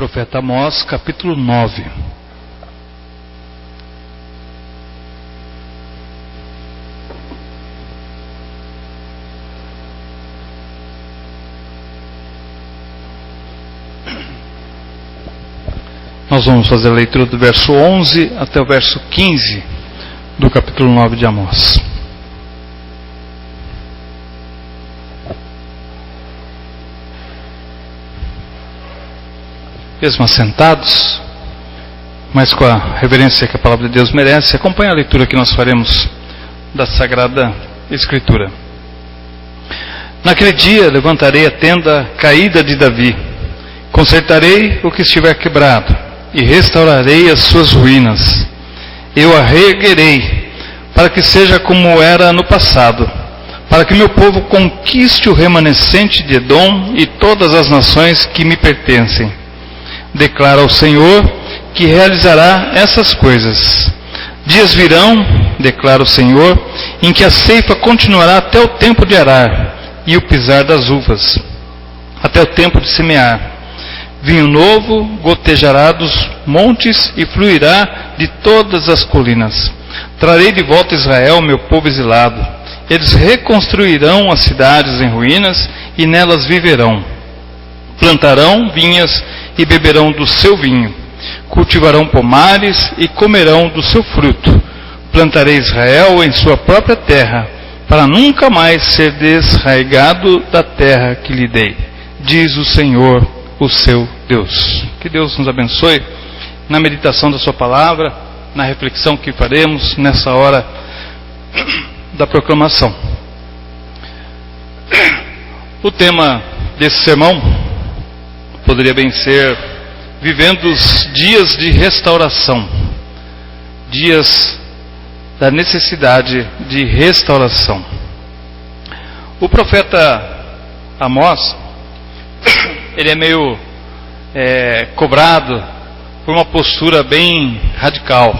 profeta Amós, capítulo 9. Nós vamos fazer a leitura do verso 11 até o verso 15 do capítulo 9 de Amós. Mesmo assentados, mas com a reverência que a palavra de Deus merece, acompanhe a leitura que nós faremos da Sagrada Escritura. Naquele dia levantarei a tenda caída de Davi, consertarei o que estiver quebrado e restaurarei as suas ruínas. Eu a reerguerei para que seja como era no passado, para que meu povo conquiste o remanescente de Edom e todas as nações que me pertencem. Declara o Senhor que realizará essas coisas. Dias virão, declara o Senhor, em que a ceifa continuará até o tempo de arar e o pisar das uvas, até o tempo de semear. Vinho novo gotejará dos montes e fluirá de todas as colinas. Trarei de volta Israel, meu povo exilado. Eles reconstruirão as cidades em ruínas e nelas viverão. Plantarão vinhas e beberão do seu vinho. Cultivarão pomares e comerão do seu fruto. Plantarei Israel em sua própria terra, para nunca mais ser desarraigado da terra que lhe dei, diz o Senhor, o seu Deus. Que Deus nos abençoe na meditação da sua palavra, na reflexão que faremos nessa hora da proclamação. O tema desse sermão poderia bem ser vivendo os dias de restauração, dias da necessidade de restauração. O profeta Amós, ele é meio cobrado por uma postura bem radical,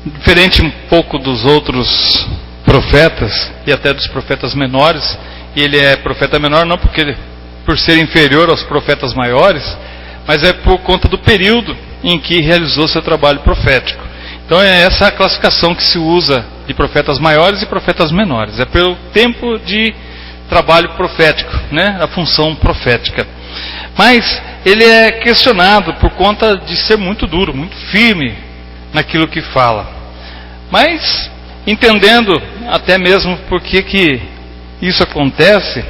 diferente um pouco dos outros profetas e até dos profetas menores. E ele é profeta menor não por ser inferior aos profetas maiores, mas é por conta do período em que realizou seu trabalho profético. Então é essa a classificação que se usa de profetas maiores e profetas menores, é pelo tempo de trabalho profético, né? A função profética. Mas ele é questionado por conta de ser muito duro, muito firme naquilo que fala. Mas entendendo até mesmo por que isso acontece,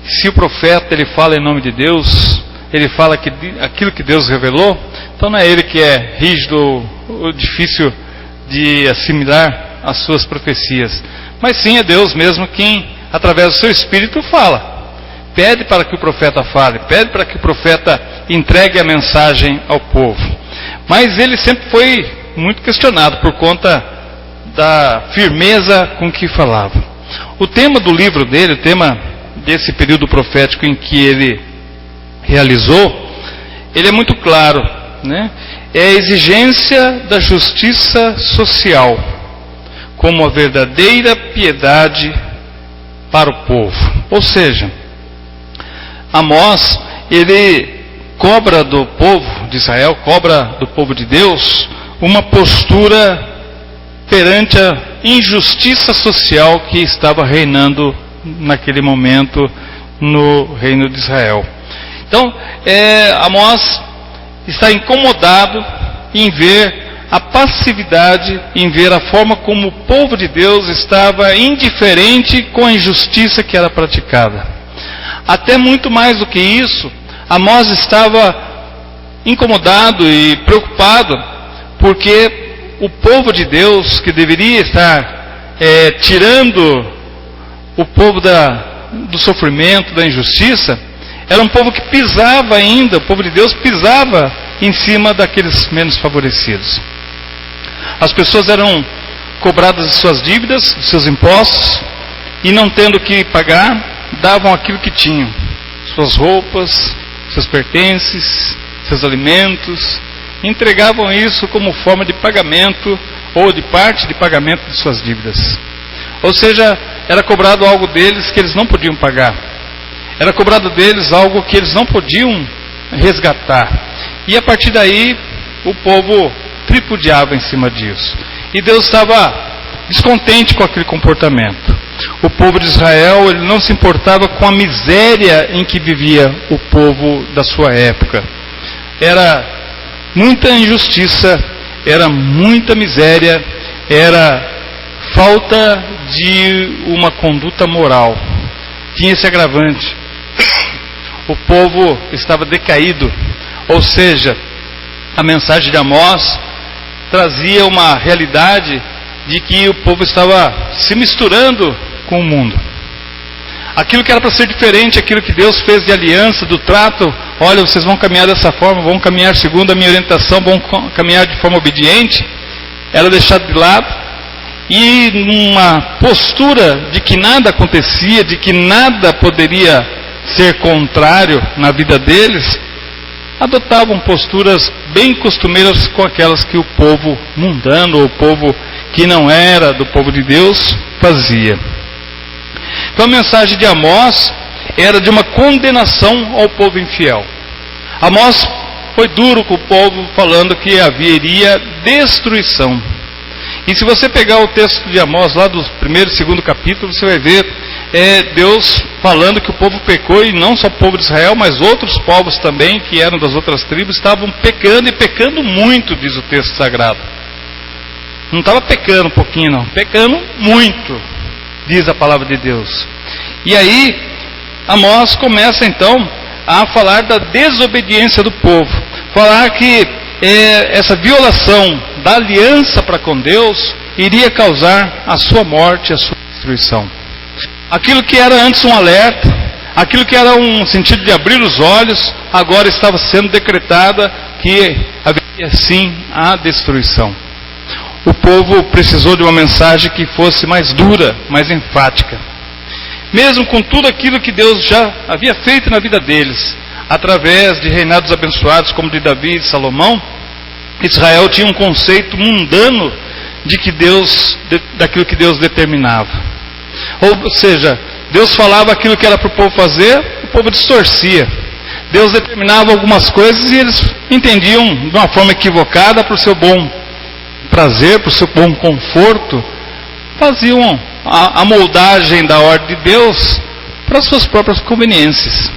se o profeta ele fala em nome de Deus, ele fala aquilo que Deus revelou, então não é ele que é rígido ou difícil de assimilar as suas profecias, mas sim é Deus mesmo quem, através do seu Espírito, fala. Pede para que o profeta fale, pede para que o profeta entregue a mensagem ao povo. Mas ele sempre foi muito questionado por conta da firmeza com que falava. O tema do livro dele, o tema desse período profético em que ele realizou, ele é muito claro, né? É a exigência da justiça social como a verdadeira piedade para o povo. Ou seja, Amós, ele cobra do povo de Israel, cobra do povo de Deus, uma postura perante a injustiça social que estava reinando naquele momento no reino de Israel. Então, Amós está incomodado em ver a passividade, em ver a forma como o povo de Deus estava indiferente com a injustiça que era praticada. Até muito mais do que isso, Amós estava incomodado e preocupado, porque o povo de Deus, que deveria estar tirando o povo do sofrimento, da injustiça, era um povo que pisava ainda, o povo de Deus pisava em cima daqueles menos favorecidos. As pessoas eram cobradas de suas dívidas, de seus impostos, e não tendo que pagar, davam aquilo que tinham, suas roupas, seus pertences, seus alimentos, entregavam isso como forma de pagamento, ou de parte de pagamento de suas dívidas. Ou seja, era cobrado algo deles que eles não podiam pagar. Era cobrado deles algo que eles não podiam resgatar. E a partir daí, o povo tripudiava em cima disso. E Deus estava descontente com aquele comportamento. O povo de Israel, ele não se importava com a miséria em que vivia o povo da sua época. Era muita injustiça, era muita miséria, era falta de uma conduta moral. Tinha esse agravante. O povo estava decaído, ou seja, a mensagem de Amós trazia uma realidade de que o povo estava se misturando com o mundo. Aquilo que era para ser diferente, aquilo que Deus fez de aliança, do trato, olha, vocês vão caminhar dessa forma, vão caminhar segundo a minha orientação, vão caminhar de forma obediente, era deixado de lado. E numa postura de que nada acontecia, de que nada poderia ser contrário na vida deles, adotavam posturas bem costumeiras com aquelas que o povo mundano, ou o povo que não era do povo de Deus, fazia. Então a mensagem de Amós era de uma condenação ao povo infiel. Amós foi duro com o povo, falando que haveria destruição. E se você pegar o texto de Amós, lá do 1º e 2º capítulo, você vai ver Deus falando que o povo pecou, e não só o povo de Israel, mas outros povos também, que eram das outras tribos, estavam pecando, e pecando muito, diz o texto sagrado. Não estava pecando um pouquinho, não, pecando muito, diz a palavra de Deus. E aí, Amós começa então a falar da desobediência do povo, falar que essa violação da aliança para com Deus iria causar a sua morte, a sua destruição. Aquilo que era antes um alerta, aquilo que era um sentido de abrir os olhos, agora estava sendo decretada que haveria sim a destruição. O povo precisou de uma mensagem que fosse mais dura, mais enfática. Mesmo com tudo aquilo que Deus já havia feito na vida deles, através de reinados abençoados como de Davi e de Salomão, Israel tinha um conceito mundano daquilo que Deus determinava. Ou seja, Deus falava aquilo que era para o povo fazer, o povo distorcia. Deus determinava algumas coisas e eles entendiam de uma forma equivocada, para o seu bom prazer, para o seu bom conforto, faziam a moldagem da ordem de Deus para as suas próprias conveniências.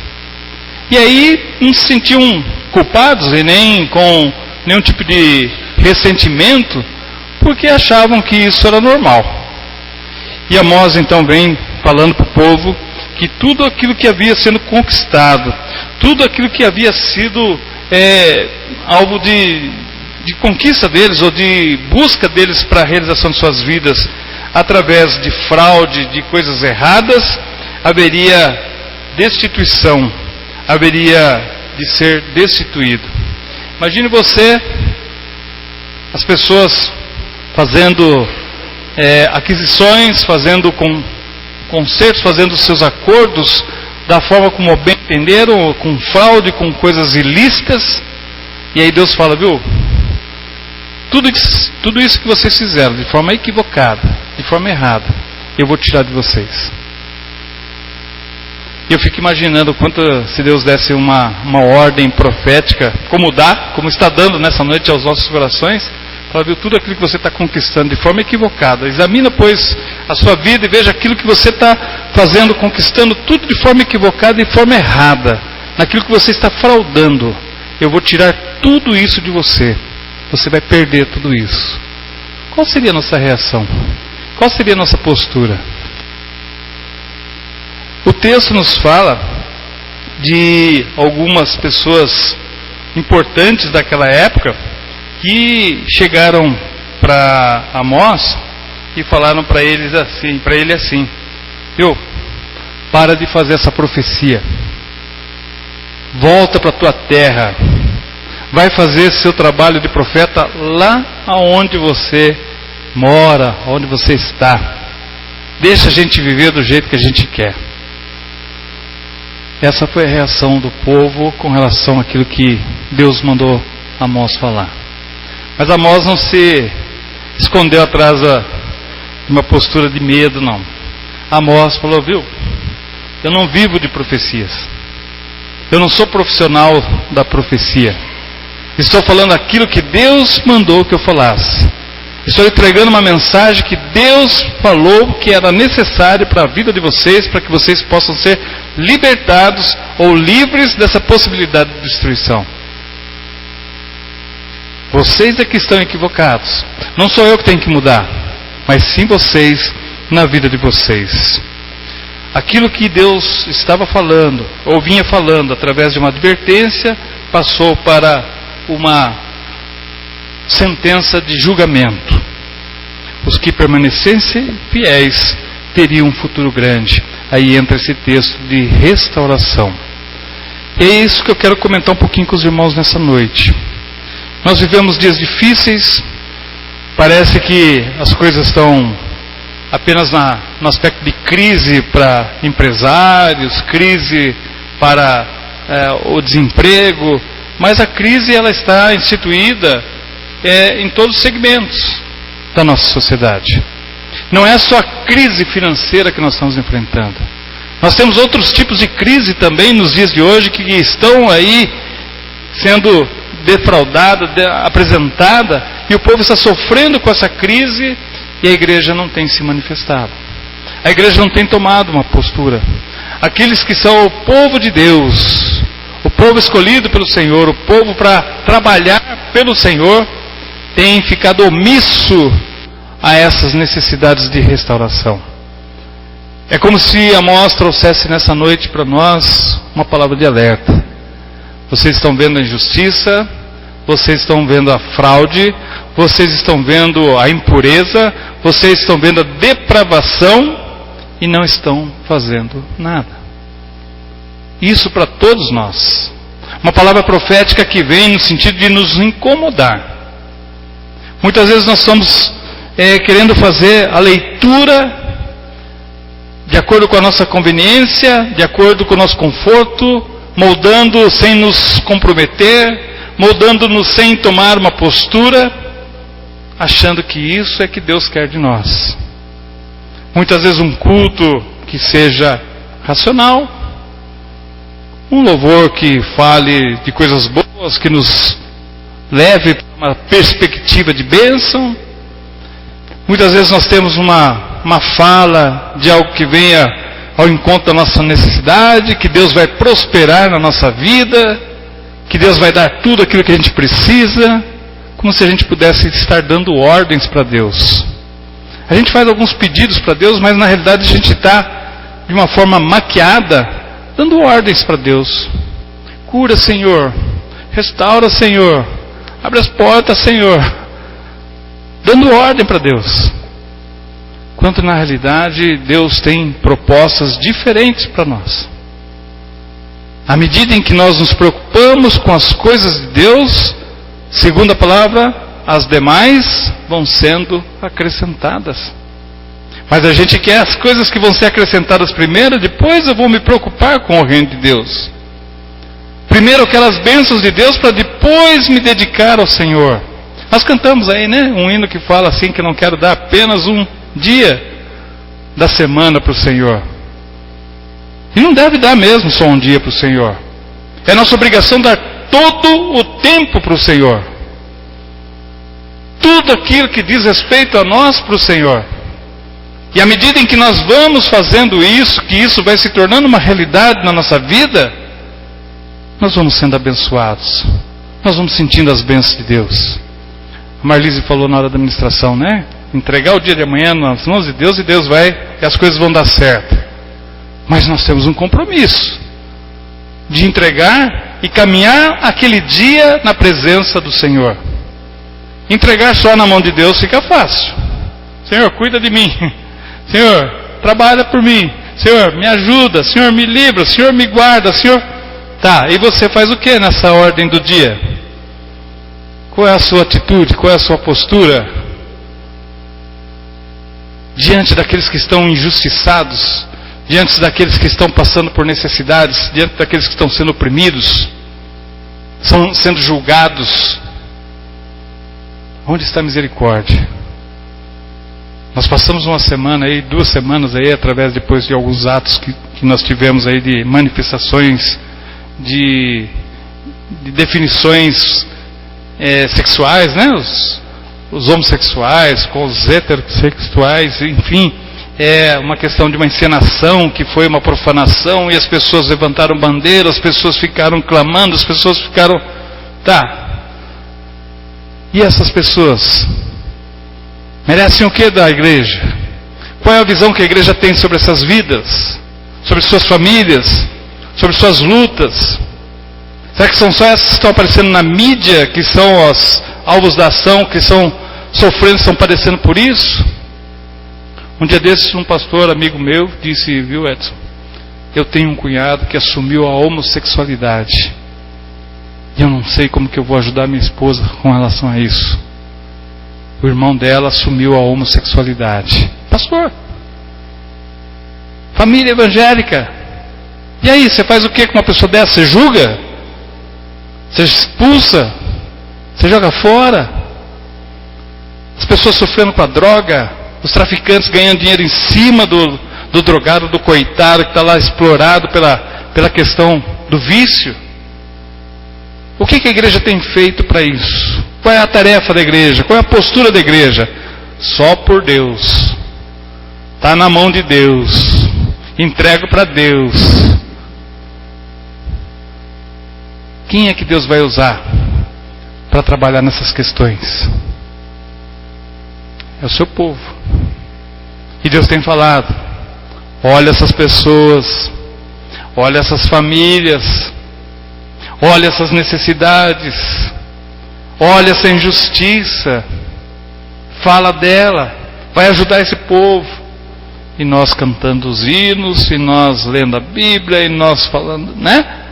E aí não se sentiam culpados e nem com nenhum tipo de ressentimento, porque achavam que isso era normal. E Amós então vem falando para o povo que tudo aquilo que havia sido conquistado, tudo aquilo que havia sido alvo de conquista deles, ou de busca deles para a realização de suas vidas, através de fraude, de coisas erradas, haveria destituição, haveria de ser destituído. Imagine você, as pessoas fazendo aquisições, fazendo concertos, fazendo seus acordos da forma como bem entenderam, com fraude, com coisas ilícitas, e aí Deus fala, viu, tudo isso que vocês fizeram de forma equivocada, de forma errada, eu vou tirar de vocês. E eu fico imaginando se Deus desse uma ordem profética, como está dando nessa noite aos nossos corações, fala, viu, tudo aquilo que você está conquistando de forma equivocada, examina, pois, a sua vida e veja aquilo que você está fazendo, conquistando tudo de forma equivocada e de forma errada, naquilo que você está fraudando, eu vou tirar tudo isso de você, você vai perder tudo isso. Qual seria a nossa reação? Qual seria a nossa postura? O texto nos fala de algumas pessoas importantes daquela época que chegaram para Amós e falaram para ele assim, viu, para de fazer essa profecia, volta para a tua terra, vai fazer seu trabalho de profeta lá aonde você mora, onde você está, deixa a gente viver do jeito que a gente quer. Essa foi a reação do povo com relação àquilo que Deus mandou Amós falar. Mas Amós não se escondeu atrás de uma postura de medo, não. Amós falou, viu, eu não vivo de profecias. Eu não sou profissional da profecia. Estou falando aquilo que Deus mandou que eu falasse. Estou entregando uma mensagem que Deus falou que era necessário para a vida de vocês, para que vocês possam ser libertados ou livres dessa possibilidade de destruição. Vocês é que estão equivocados. Não sou eu que tenho que mudar, mas sim vocês na vida de vocês. Aquilo que Deus estava falando, ou vinha falando através de uma advertência, passou para uma sentença de julgamento. Os que permanecessem fiéis teriam um futuro grande. Aí entra esse texto de restauração. E é isso que eu quero comentar um pouquinho com os irmãos nessa noite. Nós vivemos dias difíceis. Parece que as coisas estão apenas no aspecto de crise para empresários, crise para o desemprego, mas a crise ela está instituída em todos os segmentos da nossa sociedade. Não é só a crise financeira que nós estamos enfrentando. Nós temos outros tipos de crise também nos dias de hoje que estão aí sendo defraudada, apresentada, e o povo está sofrendo com essa crise e a igreja não tem se manifestado. A igreja não tem tomado uma postura. Aqueles que são o povo de Deus, o povo escolhido pelo Senhor, o povo para trabalhar pelo Senhor, tem ficado omisso a essas necessidades de restauração. É como se Amós trouxesse nessa noite para nós uma palavra de alerta. Vocês estão vendo a injustiça, vocês estão vendo a fraude, vocês estão vendo a impureza, vocês estão vendo a depravação e não estão fazendo nada. Isso para todos nós. Uma palavra profética que vem no sentido de nos incomodar. Muitas vezes nós estamos querendo fazer a leitura de acordo com a nossa conveniência, de acordo com o nosso conforto, moldando sem nos comprometer, moldando-nos sem tomar uma postura, achando que isso é que Deus quer de nós. Muitas vezes um culto que seja racional, um louvor que fale de coisas boas, que nos leve para uma perspectiva de bênção. Muitas vezes nós temos uma fala de algo que venha ao encontro da nossa necessidade, que Deus vai prosperar na nossa vida, que Deus vai dar tudo aquilo que a gente precisa, como se a gente pudesse estar dando ordens para Deus. A gente faz alguns pedidos para Deus, mas na realidade a gente está, de uma forma maquiada, dando ordens para Deus. Cura, Senhor. Restaura, Senhor. Abre as portas, Senhor. Dando ordem para Deus. Quanto na realidade Deus tem propostas diferentes para nós. À medida em que nós nos preocupamos com as coisas de Deus, segundo a palavra, as demais vão sendo acrescentadas. Mas a gente quer as coisas que vão ser acrescentadas primeiro, depois eu vou me preocupar com o reino de Deus. Primeiro aquelas bênçãos de Deus para depois me dedicar ao Senhor. Nós cantamos aí, né? Um hino que fala assim, que eu não quero dar apenas um dia da semana para o Senhor. E não deve dar mesmo só um dia para o Senhor. É nossa obrigação dar todo o tempo para o Senhor. Tudo aquilo que diz respeito a nós para o Senhor. E à medida em que nós vamos fazendo isso, que isso vai se tornando uma realidade na nossa vida, nós vamos sendo abençoados. Nós vamos sentindo as bênçãos de Deus. A Marlise falou na hora da administração, né? Entregar o dia de amanhã nas mãos de Deus, e Deus vai, e as coisas vão dar certo. Mas nós temos um compromisso de entregar e caminhar aquele dia na presença do Senhor. Entregar só na mão de Deus fica fácil. Senhor, cuida de mim. Senhor, trabalha por mim. Senhor, me ajuda. Senhor, me livra. Senhor, me guarda. Senhor... Tá, e você faz o que nessa ordem do dia? Qual é a sua atitude? Qual é a sua postura? Diante daqueles que estão injustiçados, diante daqueles que estão passando por necessidades, diante daqueles que estão sendo oprimidos, estão sendo julgados. Onde está a misericórdia? Nós passamos uma semana aí, 2 semanas aí, através depois de alguns atos que nós tivemos aí de manifestações de definições sexuais, né? Os homossexuais com os heterossexuais, enfim, é uma questão de uma encenação que foi uma profanação, e as pessoas levantaram bandeira, as pessoas ficaram clamando, as pessoas ficaram... Tá. E essas pessoas merecem o que da igreja? Qual é a visão que a igreja tem sobre essas vidas? Sobre suas famílias? Sobre suas lutas? Será que são só essas que estão aparecendo na mídia, que são os alvos da ação, que estão sofrendo, estão padecendo por isso? Um dia desses, um pastor amigo meu disse, viu, Edson, eu tenho um cunhado que assumiu a homossexualidade, e eu não sei como que eu vou ajudar minha esposa com relação a isso. O irmão dela assumiu a homossexualidade. Pastor, família evangélica, e aí, você faz o que com uma pessoa dessa? Você julga? Você expulsa? Você joga fora? As pessoas sofrendo com a droga, os traficantes ganhando dinheiro em cima do drogado, do coitado que está lá explorado pela questão do vício. O que a igreja tem feito para isso? Qual é a tarefa da igreja? Qual é a postura da igreja? Só por Deus. Está na mão de Deus. Entrego para Deus. Quem é que Deus vai usar para trabalhar nessas questões? É o seu povo. E Deus tem falado, olha essas pessoas, olha essas famílias, olha essas necessidades, olha essa injustiça, fala dela, vai ajudar esse povo. E nós cantando os hinos, e nós lendo a Bíblia, e nós falando, né?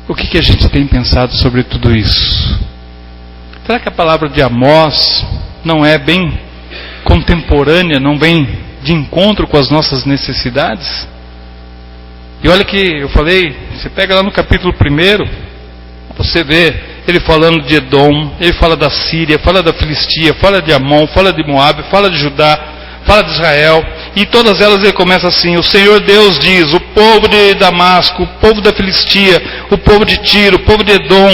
O que a gente tem pensado sobre tudo isso? Será que a palavra de Amós não é bem contemporânea, não vem de encontro com as nossas necessidades? E olha que eu falei, você pega lá no capítulo 1, você vê ele falando de Edom, ele fala da Síria, fala da Filistia, fala de Amon, fala de Moabe, fala de Judá, fala de Israel, e todas elas ele começa assim, o Senhor Deus diz, o povo de Damasco, o povo da Filistia, o povo de Tiro, o povo de Edom,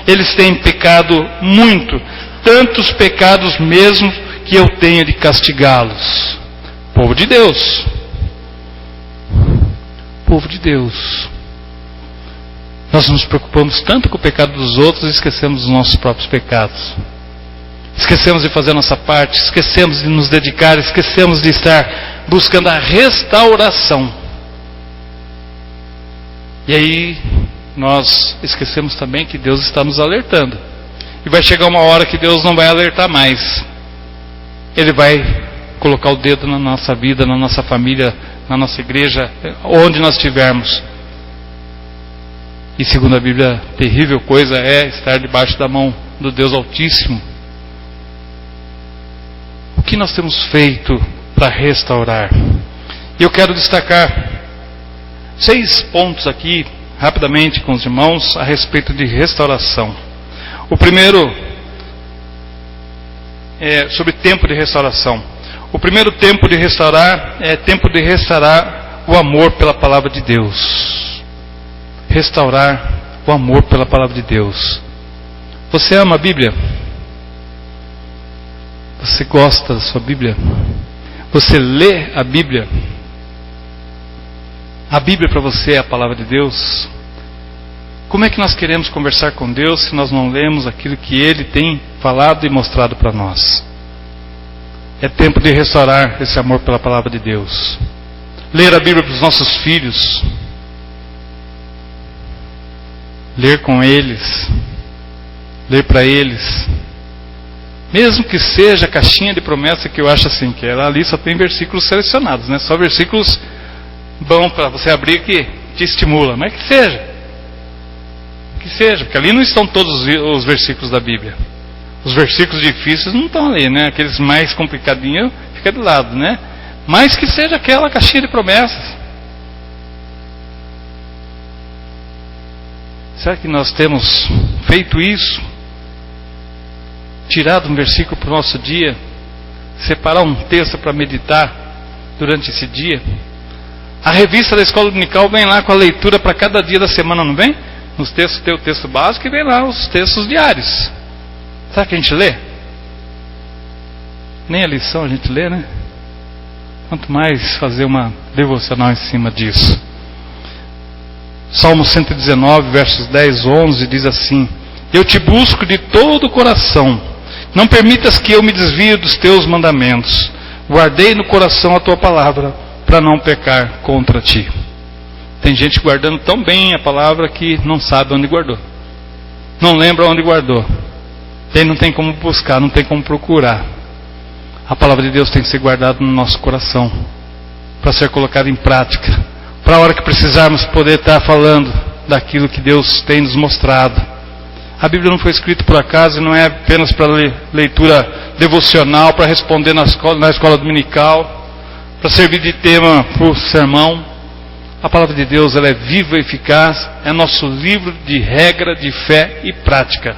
eles têm pecado muito, tantos pecados mesmo que eu tenho de castigá-los. Povo de Deus. Povo de Deus. Nós nos preocupamos tanto com o pecado dos outros e esquecemos dos nossos próprios pecados. Esquecemos de fazer a nossa parte, esquecemos de nos dedicar, esquecemos de estar buscando a restauração. E aí nós esquecemos também que Deus está nos alertando. E vai chegar uma hora que Deus não vai alertar mais. Ele vai colocar o dedo na nossa vida, na nossa família, na nossa igreja, onde nós estivermos. E segundo a Bíblia, terrível coisa é estar debaixo da mão do Deus Altíssimo. O que nós temos feito para restaurar? E eu quero destacar 6 pontos aqui, rapidamente com os irmãos, a respeito de restauração. O primeiro é sobre tempo de restauração. O primeiro tempo de restaurar é tempo de restaurar o amor pela palavra de Deus. Restaurar o amor pela palavra de Deus. Você ama a Bíblia? Você gosta da sua Bíblia? Você lê a Bíblia? A Bíblia para você é a palavra de Deus? Como é que nós queremos conversar com Deus se nós não lemos aquilo que Ele tem falado e mostrado para nós? É tempo de restaurar esse amor pela palavra de Deus. Ler a Bíblia para os nossos filhos. Ler com eles. Ler para eles. Mesmo que seja a caixinha de promessa, que eu acho assim, que ela ali só tem versículos selecionados, né? Só versículos bons para você abrir que te estimula. Mas que seja. Que seja, porque ali não estão todos os versículos da Bíblia. Os versículos difíceis não estão ali, né? Aqueles mais complicadinhos fica do lado, né? Mas que seja aquela caixinha de promessas. Será que nós temos feito isso? Tirado um versículo para o nosso dia? Separar um texto para meditar durante esse dia? A revista da escola dominical vem lá com a leitura para cada dia da semana, não vem? Nos textos tem o texto básico e vem lá os textos diários. Será que a gente lê? Nem a lição a gente lê, né? Quanto mais fazer uma devocional em cima disso. Salmo 119, versos 10, 11 diz assim: eu te busco de todo o coração, não permitas que eu me desvie dos teus mandamentos. Guardei no coração a tua palavra, para não pecar contra ti. Tem gente guardando tão bem a palavra que não sabe onde guardou, não lembra onde guardou. Não tem como buscar, não tem como procurar. A palavra de Deus tem que ser guardada no nosso coração, para ser colocada em prática, para a hora que precisarmos poder estar falando daquilo que Deus tem nos mostrado. A Bíblia não foi escrita por acaso, não é apenas para leitura devocional, para responder na escola dominical, para servir de tema para o sermão. A palavra de Deus, ela é viva e eficaz, é nosso livro de regra de fé e prática.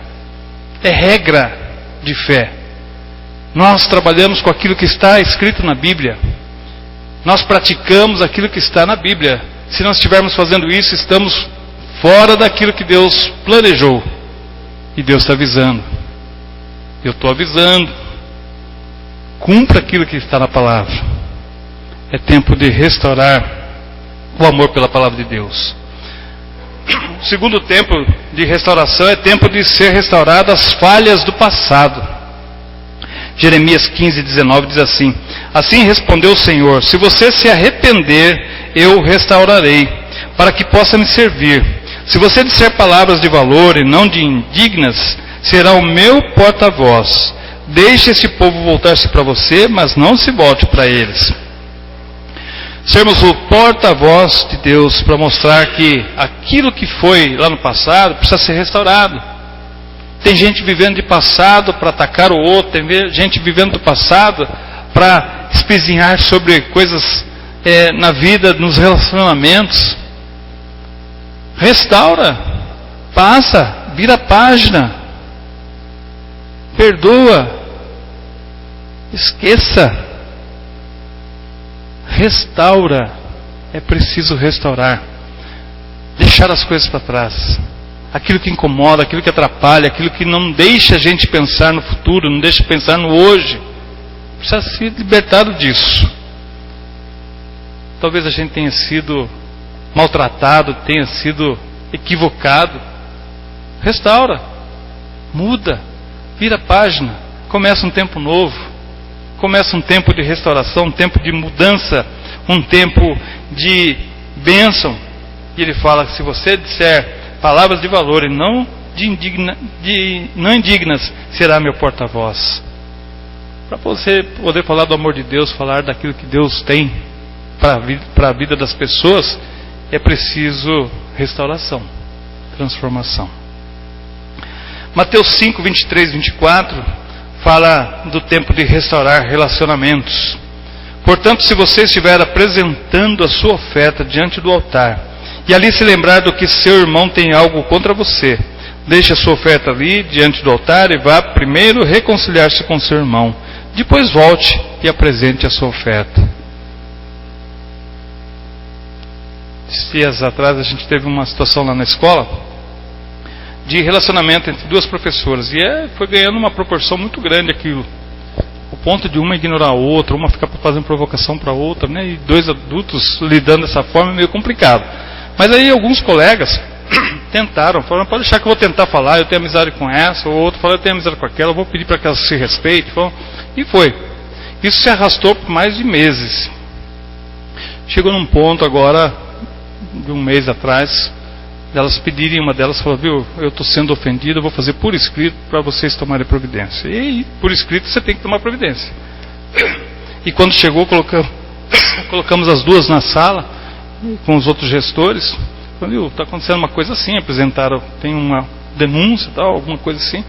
É regra de fé. Nós trabalhamos com aquilo que está escrito na Bíblia. Nós praticamos aquilo que está na Bíblia. Se não estivermos fazendo isso, estamos fora daquilo que Deus planejou. E Deus está avisando. Eu estou avisando. Cumpra aquilo que está na palavra. É tempo de restaurar o amor pela palavra de Deus. O segundo tempo de restauração é tempo de ser restaurado as falhas do passado. Jeremias 15, 19 diz assim: assim respondeu o Senhor: se você se arrepender, eu restaurarei, para que possa me servir. Se você disser palavras de valor e não de indignas, será o meu porta-voz. Deixe esse povo voltar-se para você, mas não se volte para eles. Sermos o porta-voz de Deus para mostrar que aquilo que foi lá no passado precisa ser restaurado. Tem gente vivendo de passado para atacar o outro, tem gente vivendo do passado para espezinhar sobre coisas na vida, nos relacionamentos. Restaura, passa, vira a página, perdoa, esqueça. Restaura, é preciso restaurar, deixar as coisas para trás, aquilo que incomoda, aquilo que atrapalha, aquilo que não deixa a gente pensar no futuro, não deixa pensar no hoje, precisa ser libertado disso. Talvez a gente tenha sido maltratado, tenha sido equivocado. Restaura, muda, vira a página, começa um tempo novo. Começa um tempo de restauração, um tempo de mudança, um tempo de bênção. E ele fala que se você disser palavras de valor e não não indignas, será meu porta-voz. Para você poder falar do amor de Deus, falar daquilo que Deus tem para a vida das pessoas, é preciso restauração, transformação. Mateus 5, 23, 24... fala do tempo de restaurar relacionamentos. Portanto, se você estiver apresentando a sua oferta diante do altar, e ali se lembrar do que seu irmão tem algo contra você, deixe a sua oferta ali diante do altar e vá primeiro reconciliar-se com seu irmão. Depois volte e apresente a sua oferta. Dias atrás a gente teve uma situação lá na escola de relacionamento entre duas professoras, e foi ganhando uma proporção muito grande aquilo, o ponto de uma ignorar a outra, uma ficar fazendo provocação para a outra, né? E dois adultos lidando dessa forma é meio complicado. Mas aí alguns colegas tentaram, falaram: pode deixar que eu vou tentar falar, eu tenho amizade com essa, ou outro falou: eu tenho amizade com aquela, eu vou pedir para que elas se respeitem. E foi. Isso se arrastou por mais de meses. Chegou num ponto agora, de um mês atrás, elas pedirem, uma delas falou: viu, eu estou sendo ofendido, eu vou fazer por escrito para vocês tomarem providência. E por escrito você tem que tomar providência. E quando chegou, colocamos as duas na sala com os outros gestores. Falei: viu, está acontecendo uma coisa assim, apresentaram, tem uma denúncia, tal, alguma coisa assim.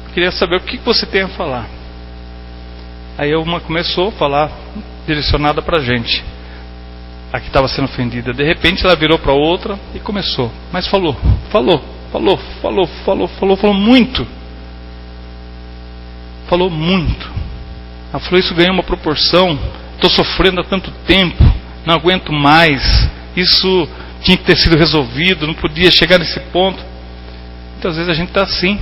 Eu queria saber o que você tem a falar. Aí uma começou a falar, direcionada para a gente, a que estava sendo ofendida. De repente ela virou para outra e começou. Mas falou muito. Falou muito. Ela falou: isso ganhou uma proporção. Estou sofrendo há tanto tempo. não aguento mais, isso tinha que ter sido resolvido, não podia chegar nesse ponto. Muitas vezes a gente está assim.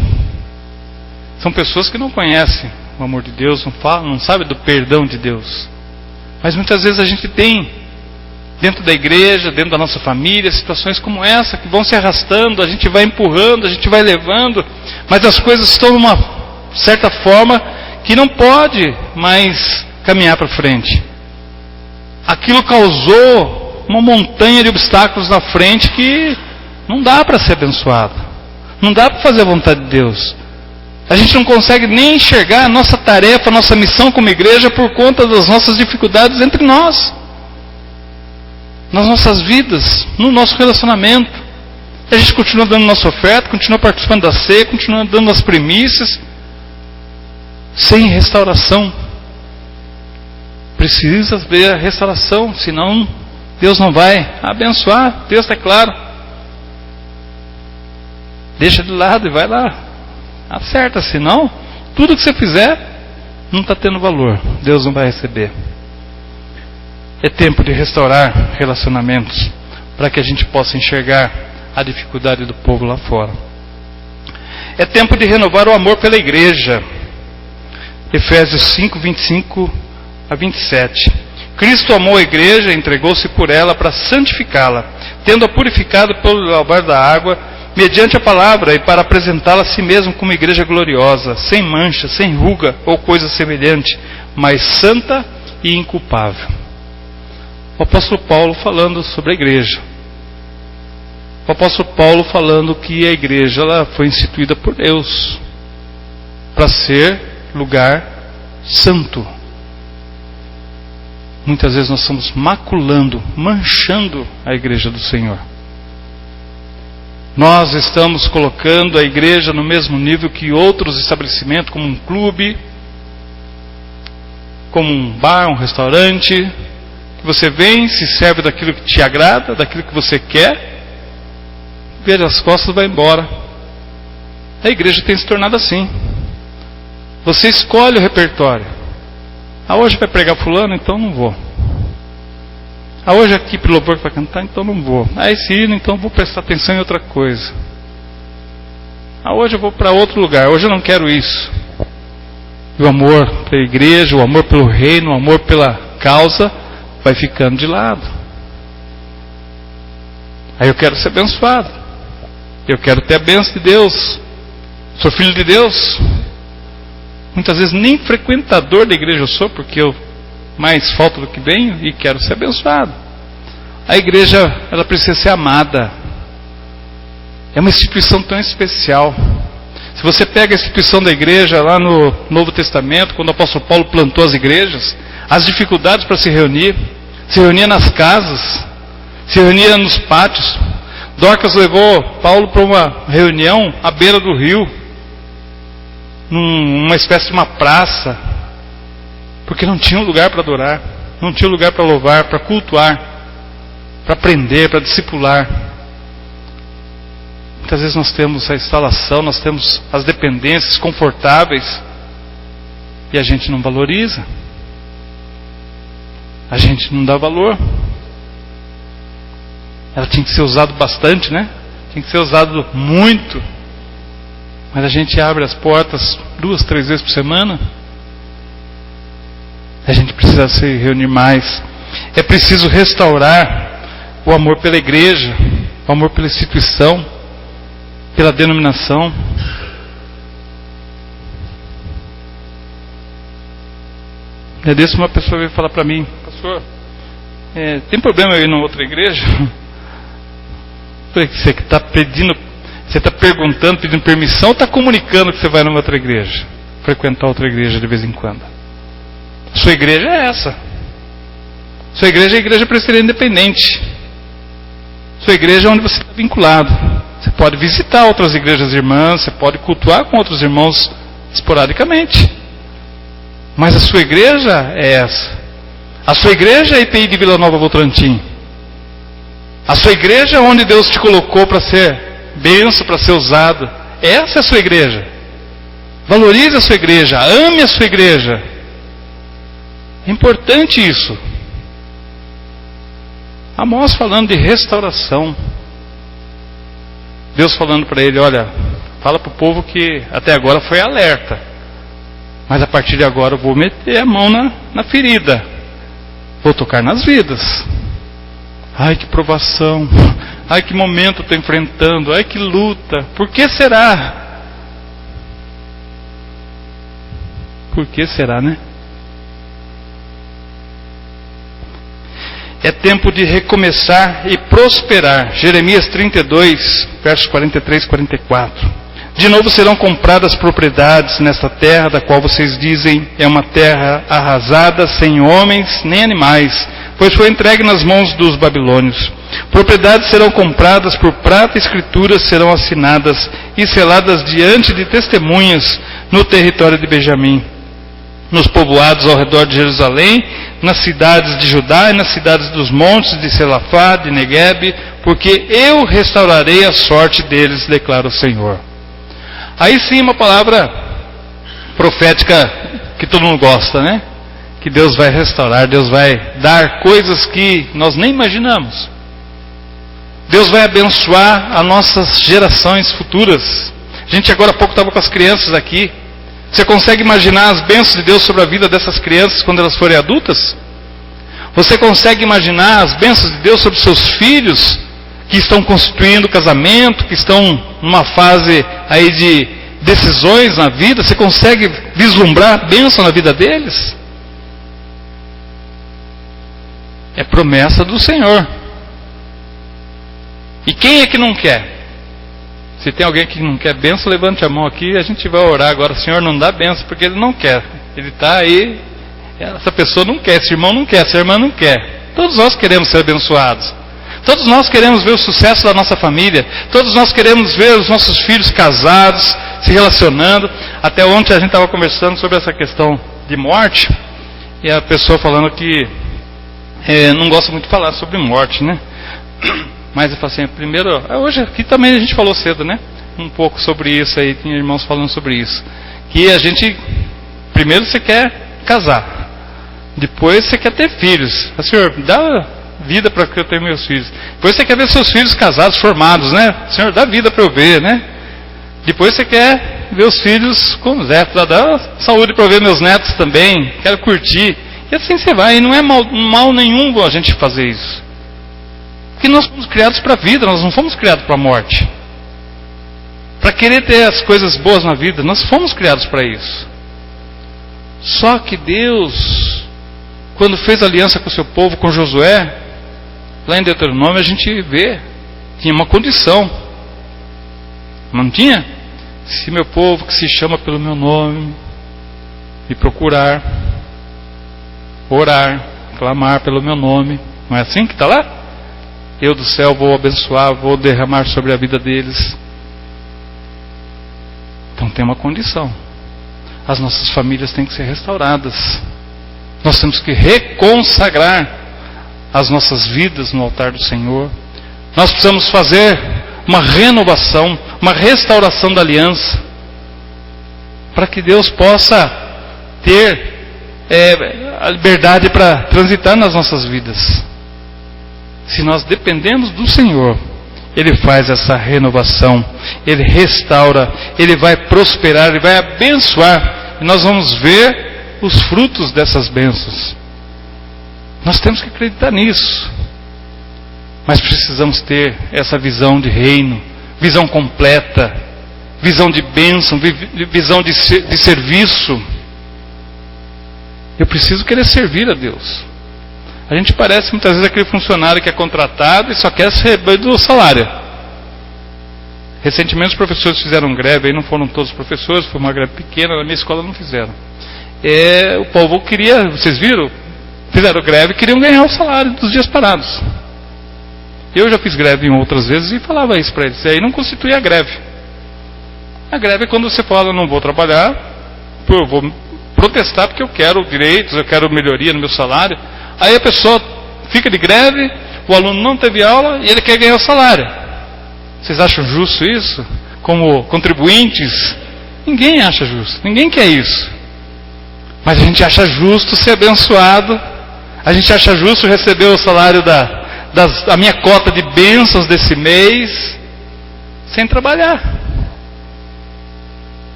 São pessoas que não conhecem o amor de Deus, não sabem do perdão de Deus. Mas muitas vezes a gente tem, dentro da igreja, dentro da nossa família, situações como essa, que vão se arrastando, a gente vai empurrando, a gente vai levando, mas as coisas estão de uma certa forma que não pode mais caminhar para frente. Aquilo causou uma montanha de obstáculos na frente que não dá para ser abençoado. Não dá para fazer a vontade de Deus. A gente não consegue nem enxergar a nossa tarefa, a nossa missão como igreja por conta das nossas dificuldades entre nós. Nas nossas vidas, no nosso relacionamento. A gente continua dando nossa oferta, continua participando da ceia, continua dando as primícias, sem restauração. Precisa ver a restauração, senão Deus não vai abençoar. Deus está claro. Deixa de lado e vai lá. Acerta, senão tudo que você fizer não está tendo valor. Deus não vai receber. É tempo de restaurar relacionamentos para que a gente possa enxergar a dificuldade do povo lá fora. É tempo de renovar o amor pela igreja. Efésios 5, 25 a 27. Cristo amou a igreja e entregou-se por ela para santificá-la, tendo-a purificado pelo lavar da água, mediante a palavra, e para apresentá-la a si mesmo como igreja gloriosa, sem mancha, sem ruga ou coisa semelhante, mas santa e inculpável. O apóstolo Paulo falando sobre a igreja. O apóstolo Paulo falando que a igreja ela foi instituída por Deus para ser lugar santo. Muitas vezes nós estamos maculando, manchando a igreja do Senhor. Nós estamos colocando a igreja no mesmo nível que outros estabelecimentos, como um clube, como um bar, um restaurante, que você vem, se serve daquilo que te agrada, daquilo que você quer, vira as costas e vai embora. A igreja tem se tornado assim. Você escolhe o repertório. Hoje vai pregar fulano, então não vou. Hoje aqui para o louvor que vai cantar, então não vou. Esse hino, então vou prestar atenção em outra coisa. Hoje eu vou para outro lugar, hoje eu não quero isso. E o amor pela igreja, o amor pelo reino, o amor pela causa, vai ficando de lado. Aí eu quero ser abençoado. Eu quero ter a bênção de Deus. Sou filho de Deus. Muitas vezes nem frequentador da igreja eu sou, porque eu mais falta do que venho e quero ser abençoado. A igreja, ela precisa ser amada. É uma instituição tão especial. Se você pega a instituição da igreja lá no Novo Testamento, quando o apóstolo Paulo plantou as igrejas, as dificuldades para se reunia nas casas, se reunia nos pátios. Dorcas levou Paulo para uma reunião à beira do rio, numa espécie de uma praça, porque não tinha um lugar para adorar, não tinha um lugar para louvar, para cultuar, para aprender, para discipular. Muitas vezes nós temos a instalação, nós temos as dependências confortáveis e a gente não valoriza, a gente não dá valor. Ela tinha que ser usado bastante, né? Tinha que ser usado muito. Mas a gente abre as portas 2, 3 vezes por semana. A gente precisa se reunir mais. É preciso restaurar o amor pela igreja, o amor pela instituição, pela denominação. É desse uma pessoa veio falar para mim: pastor, tem problema eu ir numa outra igreja? Você que está pedindo, você está perguntando, pedindo permissão, ou está comunicando que você vai numa outra igreja? Frequentar outra igreja de vez em quando. Sua igreja é essa. Sua igreja é a igreja presbiteriana independente. Sua igreja é onde você está vinculado. Você pode visitar outras igrejas irmãs, você pode cultuar com outros irmãos esporadicamente. Mas a sua igreja é essa. A sua igreja é a IPI de Vila Nova Votorantim. A sua igreja é onde Deus te colocou para ser bênção, para ser usado. Essa é a sua igreja. Valorize a sua igreja, ame a sua igreja. É importante isso. Amós falando de restauração. Deus falando para ele, olha, fala para o povo que até agora foi alerta, mas a partir de agora eu vou meter a mão na ferida, vou tocar nas vidas. Ai, que provação, ai, que momento eu estou enfrentando, ai, que luta, por que será? Por que será, né? É tempo de recomeçar e prosperar. Jeremias 32, versos 43 e 44. De novo serão compradas propriedades nesta terra, da qual vocês dizem, é uma terra arrasada, sem homens nem animais, pois foi entregue nas mãos dos babilônios. Propriedades serão compradas por prata, escrituras serão assinadas e seladas diante de testemunhas no território de Benjamim, nos povoados ao redor de Jerusalém, nas cidades de Judá e nas cidades dos montes de Selafá, de Neguebe, porque eu restaurarei a sorte deles, declara o Senhor. Aí sim uma palavra profética que todo mundo gosta, né? Que Deus vai restaurar, Deus vai dar coisas que nós nem imaginamos. Deus vai abençoar as nossas gerações futuras. A gente agora há pouco estava com as crianças aqui. Você consegue imaginar as bênçãos de Deus sobre a vida dessas crianças quando elas forem adultas? Você consegue imaginar as bênçãos de Deus sobre seus filhos que estão constituindo casamento, que estão numa fase aí de decisões na vida? Você consegue vislumbrar a bênção na vida deles? É promessa do Senhor. E quem é que não quer? Se tem alguém que não quer bênção, levante a mão aqui, a gente vai orar agora. Senhor, não dá bênção, porque ele não quer. Ele está aí, essa pessoa não quer, esse irmão não quer, essa irmã não quer. Todos nós queremos ser abençoados. Todos nós queremos ver o sucesso da nossa família. Todos nós queremos ver os nossos filhos casados, se relacionando. Até ontem a gente estava conversando sobre essa questão de morte, e a pessoa falando que não gosta muito de falar sobre morte, né? Mas eu falo assim, primeiro, hoje aqui também a gente falou cedo, né? Um pouco sobre isso aí, tinha irmãos falando sobre isso. Que a gente, primeiro você quer casar, depois você quer ter filhos. Senhor, dá vida para que eu tenha meus filhos. Depois você quer ver seus filhos casados, formados, né? Senhor, dá vida para eu ver, né? Depois você quer ver os filhos com os netos, dá saúde para eu ver meus netos também, quero curtir. E assim você vai, e não é mal nenhum a gente fazer isso. Porque nós fomos criados para a vida, nós não fomos criados para a morte. Para querer ter as coisas boas na vida, nós fomos criados para isso. Só que Deus, quando fez aliança com o seu povo, com Josué, lá em Deuteronômio a gente vê, tinha uma condição. Não tinha? Se meu povo que se chama pelo meu nome, me procurar, orar, clamar pelo meu nome, não é assim que está lá? Eu do céu vou abençoar, vou derramar sobre a vida deles. Então tem uma condição. As nossas famílias têm que ser restauradas. Nós temos que reconsagrar as nossas vidas no altar do Senhor. Nós precisamos fazer uma renovação, uma restauração da aliança, para que Deus possa ter a liberdade para transitar nas nossas vidas. Se nós dependemos do Senhor, Ele faz essa renovação, Ele restaura, Ele vai prosperar, Ele vai abençoar, e nós vamos ver os frutos dessas bênçãos. Nós temos que acreditar nisso, mas precisamos ter essa visão de reino, visão completa, visão de bênção, visão de serviço. Eu preciso querer servir a Deus. A gente parece muitas vezes aquele funcionário que é contratado e só quer receber do salário. Recentemente os professores fizeram greve, aí não foram todos os professores, foi uma greve pequena, na minha escola não fizeram. O povo queria, vocês viram? Fizeram greve e queriam ganhar o salário dos dias parados. Eu já fiz greve em outras vezes e falava isso para eles. E aí não constitui a greve. A greve é quando você fala, não vou trabalhar, eu vou protestar porque eu quero direitos, eu quero melhoria no meu salário. Aí a pessoa fica de greve, o aluno não teve aula e ele quer ganhar o salário. Vocês acham justo isso? Como contribuintes? Ninguém acha justo, ninguém quer isso. Mas a gente acha justo ser abençoado, a gente acha justo receber o salário a minha cota de bênçãos desse mês sem trabalhar.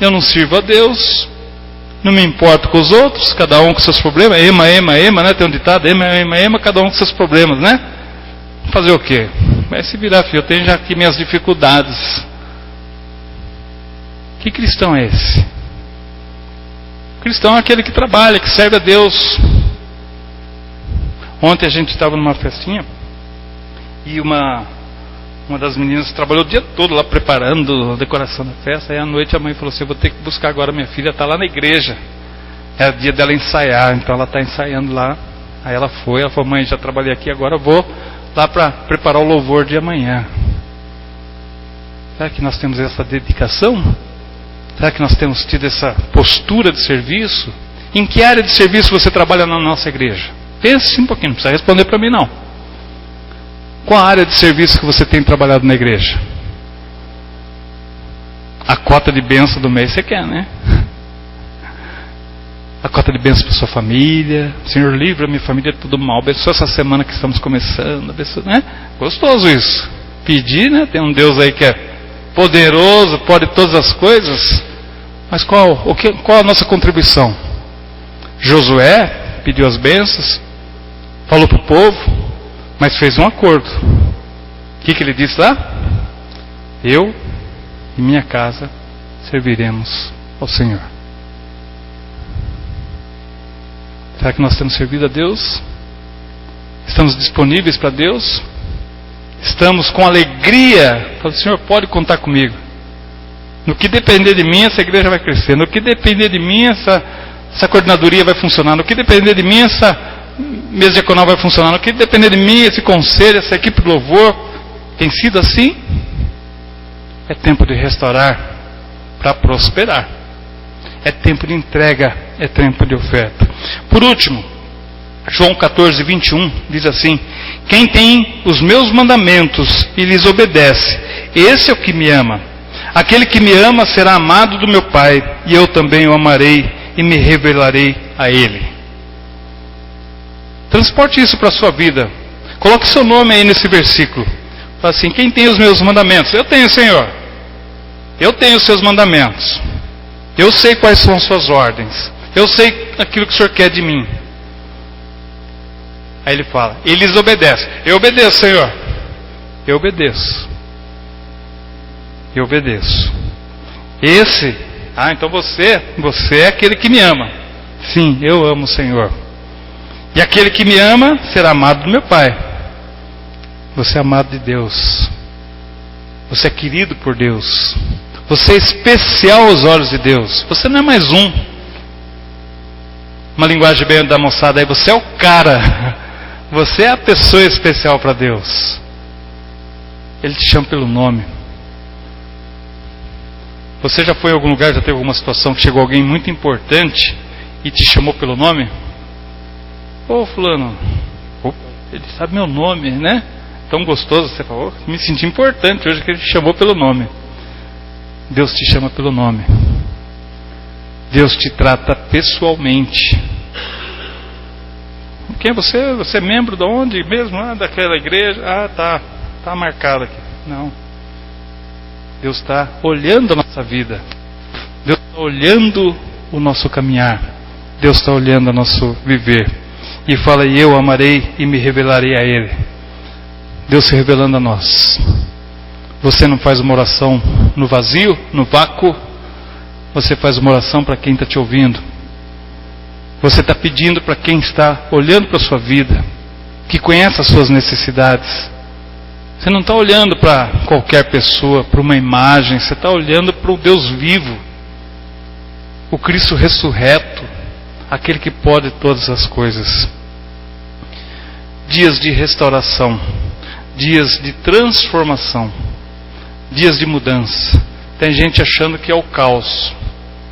Eu não sirvo a Deus, não me importo com os outros, cada um com seus problemas. Ema, né? Tem um ditado, ema, cada um com seus problemas, né? Fazer o quê? Vai se virar, filho. Eu tenho já aqui minhas dificuldades. Que cristão é esse? Cristão é aquele que trabalha, que serve a Deus. Ontem a gente estava numa festinha e uma das meninas trabalhou o dia todo lá preparando a decoração da festa. Aí à noite a mãe falou assim: eu vou ter que buscar agora minha filha, está lá na igreja. É o dia dela ensaiar, então ela está ensaiando lá. Aí ela falou: mãe, já trabalhei aqui, agora vou lá para preparar o louvor de amanhã. Será que nós temos essa dedicação? Será que nós temos tido essa postura de serviço? Em que área de serviço você trabalha na nossa igreja? Pense um pouquinho, não precisa responder para mim não. Qual a área de serviço que você tem trabalhado na igreja? A cota de bênção do mês você quer, né? A cota de bênção para sua família. Senhor, livra minha família de tudo mal. Abençoa essa semana que estamos começando. Abençoa, né? Gostoso isso. Pedir, né? Tem um Deus aí que é poderoso, pode todas as coisas. Mas qual a nossa contribuição? Josué pediu as bênçãos, falou para o povo, mas fez um acordo. O que ele disse lá? Eu e minha casa serviremos ao Senhor. Será que nós temos servido a Deus? Estamos disponíveis para Deus? Estamos com alegria? Falando: Senhor, pode contar comigo. No que depender de mim, essa igreja vai crescer. No que depender de mim, essa coordenadoria vai funcionar. No que depender de mim, essa mesa diaconal vai funcionar. No que depender de mim, esse conselho, essa equipe de louvor. Tem sido assim? É tempo de restaurar para prosperar. É tempo de entrega, é tempo de oferta. Por último, João 14, 21 diz assim: quem tem os meus mandamentos e lhes obedece, esse é o que me ama. Aquele que me ama será amado do meu Pai, e eu também o amarei e me revelarei a ele. Transporte isso para a sua vida. Coloque seu nome aí nesse versículo. Fala assim: quem tem os meus mandamentos? Eu tenho, Senhor. Eu tenho os seus mandamentos. Eu sei quais são as suas ordens. Eu sei aquilo que o Senhor quer de mim. Aí ele fala: eles obedecem. Eu obedeço, Senhor. Eu obedeço. Eu obedeço. Então você é aquele que me ama. Sim, eu amo o Senhor. E aquele que me ama será amado do meu Pai. Você é amado de Deus. Você é querido por Deus. Você é especial aos olhos de Deus. Você não é mais um. Uma linguagem bem da moçada aí: você é o cara. Você é a pessoa especial para Deus. Ele te chama pelo nome. Você já foi em algum lugar, já teve alguma situação que chegou alguém muito importante e te chamou pelo nome? Ô fulano, ele sabe meu nome, né? Tão gostoso, você falou, me senti importante hoje que ele te chamou pelo nome. Deus te chama pelo nome. Deus te trata pessoalmente. Quem é você? Você é membro de onde mesmo? Daquela igreja? Tá marcado aqui. Não. Deus está olhando a nossa vida. Deus está olhando o nosso caminhar. Deus está olhando o nosso viver. E fala: e eu amarei e me revelarei a Ele. Deus se revelando a nós. Você não faz uma oração no vazio, no vácuo. Você faz uma oração para quem está te ouvindo. Você está pedindo para quem está olhando para a sua vida, que conhece as suas necessidades. Você não está olhando para qualquer pessoa, para uma imagem. Você está olhando para o Deus vivo, o Cristo ressurreto, aquele que pode todas as coisas. Dias de restauração, dias de transformação, dias de mudança. Tem gente achando que é o caos.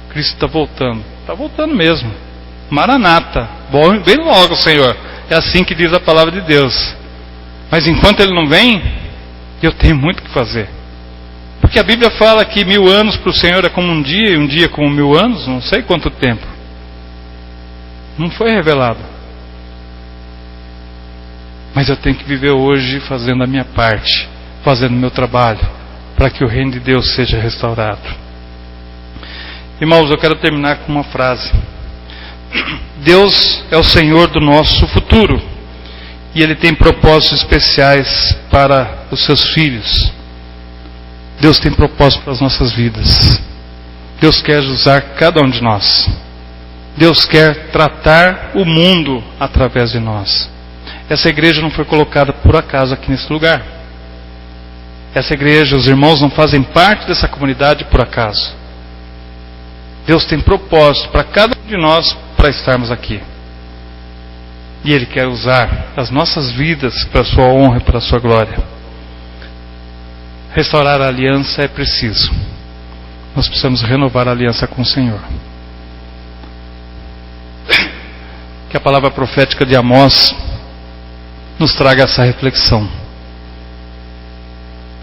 Cristo está voltando. Está voltando mesmo. Maranata, vem logo, Senhor. É assim que diz a palavra de Deus. Mas enquanto Ele não vem, eu tenho muito o que fazer. Porque a Bíblia fala que 1000 anos para o Senhor é como um dia, e um dia como 1000 anos, não sei quanto tempo. Não foi revelado. Mas eu tenho que viver hoje fazendo a minha parte, fazendo o meu trabalho, para que o reino de Deus seja restaurado. Irmãos, eu quero terminar com uma frase. Deus é o Senhor do nosso futuro, e Ele tem propósitos especiais para os seus filhos. Deus tem propósito para as nossas vidas. Deus quer usar cada um de nós. Deus quer tratar o mundo através de nós. Essa igreja não foi colocada por acaso aqui nesse lugar. Essa igreja, os irmãos não fazem parte dessa comunidade por acaso. Deus tem propósito para cada um de nós para estarmos aqui. E Ele quer usar as nossas vidas para a sua honra e para a sua glória. Restaurar a aliança é preciso. Nós precisamos renovar a aliança com o Senhor. Que a palavra profética de Amós nos traga essa reflexão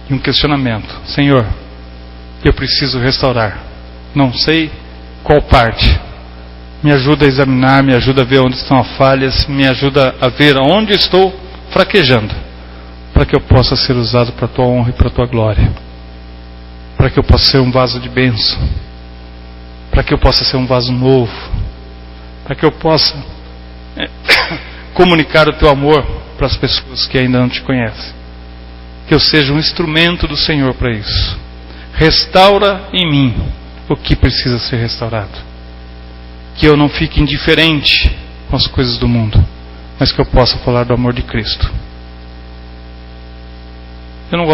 e um questionamento. Senhor, eu preciso restaurar. Não sei qual parte. Me ajuda a examinar, me ajuda a ver onde estão as falhas, me ajuda a ver onde estou fraquejando, para que eu possa ser usado para a tua honra e para a tua glória, para que eu possa ser um vaso de bênção, para que eu possa ser um vaso novo, para que eu possa comunicar o teu amor para as pessoas que ainda não te conhecem, que eu seja um instrumento do Senhor para isso. Restaura em mim o que precisa ser restaurado, que eu não fique indiferente com as coisas do mundo, mas que eu possa falar do amor de Cristo. Eu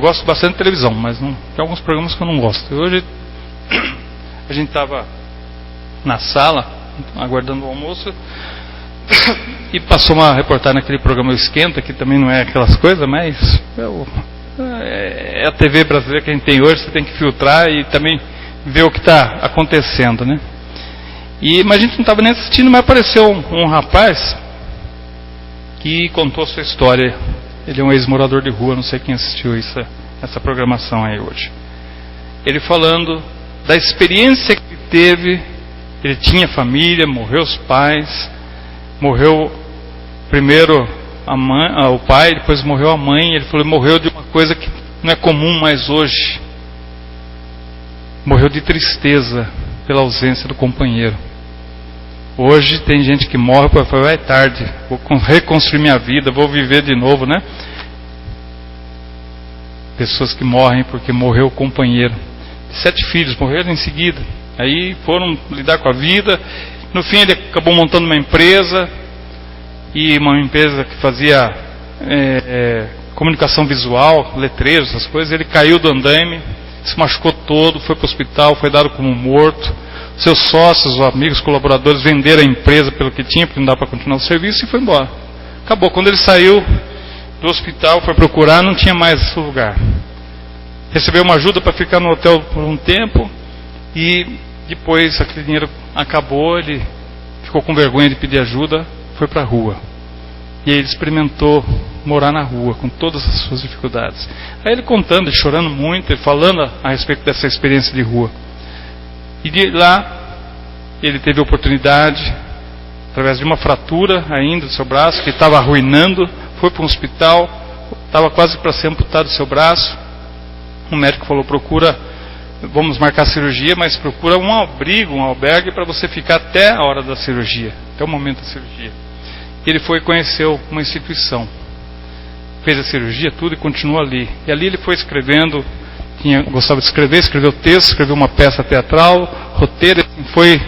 gosto bastante de televisão, mas tem alguns programas que eu não gosto. Hoje a gente estava na sala aguardando o almoço e passou uma reportagem naquele programa Esquenta, que também não é aquelas coisas, mas é a TV brasileira que a gente tem hoje, você tem que filtrar e também ver o que está acontecendo, né? Mas a gente não estava nem assistindo, mas apareceu um rapaz que contou a sua história. Ele é um ex-morador de rua, não sei quem assistiu essa programação aí hoje. Ele falando da experiência que ele teve. Ele tinha família, morreu os pais, morreu primeiro o pai, depois morreu a mãe. Ele falou, morreu de uma coisa que não é comum mais hoje. Morreu de tristeza pela ausência do companheiro. Hoje tem gente que morre e fala, vai tarde, vou reconstruir minha vida, vou viver de novo, né? Pessoas que morrem porque morreu o companheiro. 7 filhos morreram em seguida. Aí foram lidar com a vida. No fim ele acabou montando uma empresa, e uma empresa que fazia comunicação visual, letreiros, essas coisas. Ele caiu do andaime, se machucou todo, foi para o hospital, foi dado como morto. Seus sócios, os amigos, colaboradores venderam a empresa pelo que tinha, porque não dá para continuar o serviço, e foi embora. Acabou. Quando ele saiu do hospital, foi procurar, não tinha mais lugar. Recebeu uma ajuda para ficar no hotel por um tempo, e depois aquele dinheiro acabou, ele ficou com vergonha de pedir ajuda, foi para a rua. E aí ele experimentou morar na rua, com todas as suas dificuldades. Aí ele contando, ele chorando muito, ele falando a respeito dessa experiência de rua. E de lá, ele teve a oportunidade, através de uma fratura ainda do seu braço, que estava arruinando, foi para um hospital, estava quase para ser amputado o seu braço. O médico falou, vamos marcar a cirurgia, mas procura um abrigo, um albergue, para você ficar até a hora da cirurgia, até o momento da cirurgia. Ele foi e conheceu uma instituição, fez a cirurgia, tudo, e continuou ali. E ali ele foi escrevendo, gostava de escrever, escreveu texto, escreveu uma peça teatral, roteiro, foi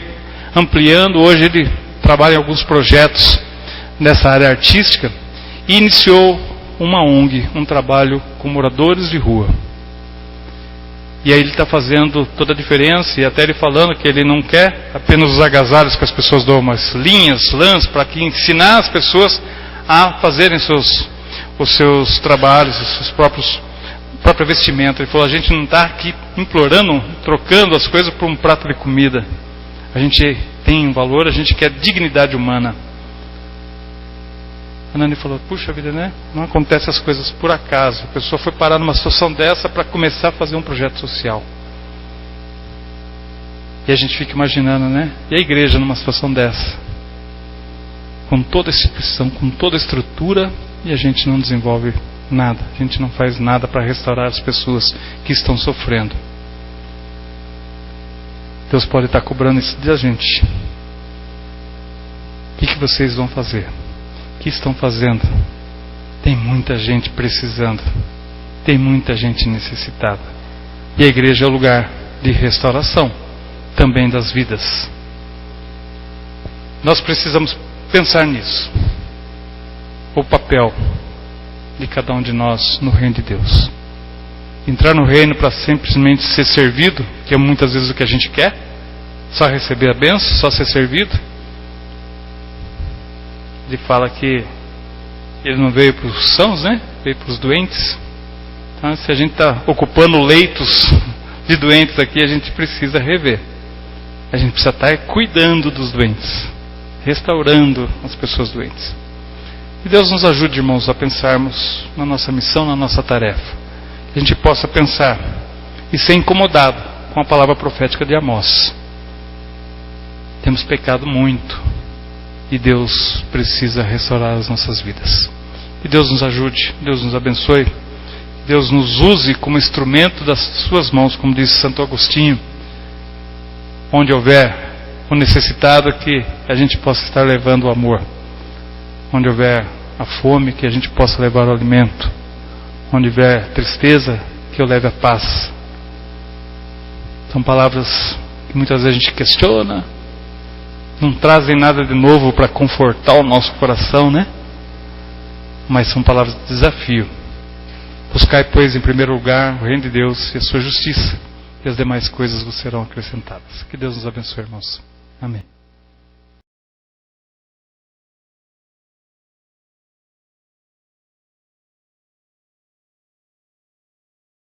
ampliando. Hoje ele trabalha em alguns projetos nessa área artística, e iniciou uma ONG, um trabalho com moradores de rua. E aí ele está fazendo toda a diferença, e até ele falando que ele não quer apenas os agasalhos que as pessoas dão, mas linhas, lãs, para que ensinar as pessoas a fazerem os seus trabalhos, os seus próprio vestimento. Ele falou, a gente não está aqui implorando, trocando as coisas por um prato de comida. A gente tem um valor, a gente quer dignidade humana. A Nani falou, puxa vida, né? Não acontece as coisas por acaso. A pessoa foi parar numa situação dessa para começar a fazer um projeto social. E a gente fica imaginando, né? E a igreja numa situação dessa? Com toda a instituição, com toda a estrutura, e a gente não desenvolve nada, a gente não faz nada para restaurar as pessoas que estão sofrendo. Deus pode estar cobrando isso da gente. O que vocês vão fazer? O que estão fazendo? Tem muita gente precisando, tem muita gente necessitada. E a igreja é o lugar de restauração, também das vidas. Nós precisamos pensar nisso. O papel de cada um de nós no reino de Deus. Entrar no reino para simplesmente ser servido, que é muitas vezes o que a gente quer, só receber a bênção, só ser servido. Ele fala que ele não veio para os sãos, né? Veio para os doentes. Então, se a gente está ocupando leitos de doentes aqui, a gente precisa rever. A gente precisa estar cuidando dos doentes, restaurando as pessoas doentes. E Deus nos ajude, irmãos, a pensarmos na nossa missão, na nossa tarefa. Que a gente possa pensar e ser incomodado com a palavra profética de Amós. Temos pecado muito e Deus precisa restaurar as nossas vidas. Que Deus nos ajude, Deus nos abençoe, Deus nos use como instrumento das suas mãos, como disse Santo Agostinho. Onde houver o necessitado, que a gente possa estar levando o amor. Onde houver a fome, que a gente possa levar o alimento. Onde houver tristeza, que eu leve a paz. São palavras que muitas vezes a gente questiona, não trazem nada de novo para confortar o nosso coração, né? Mas são palavras de desafio. Buscai, pois, em primeiro lugar o reino de Deus e a sua justiça, e as demais coisas vos serão acrescentadas. Que Deus nos abençoe, irmãos. Amém.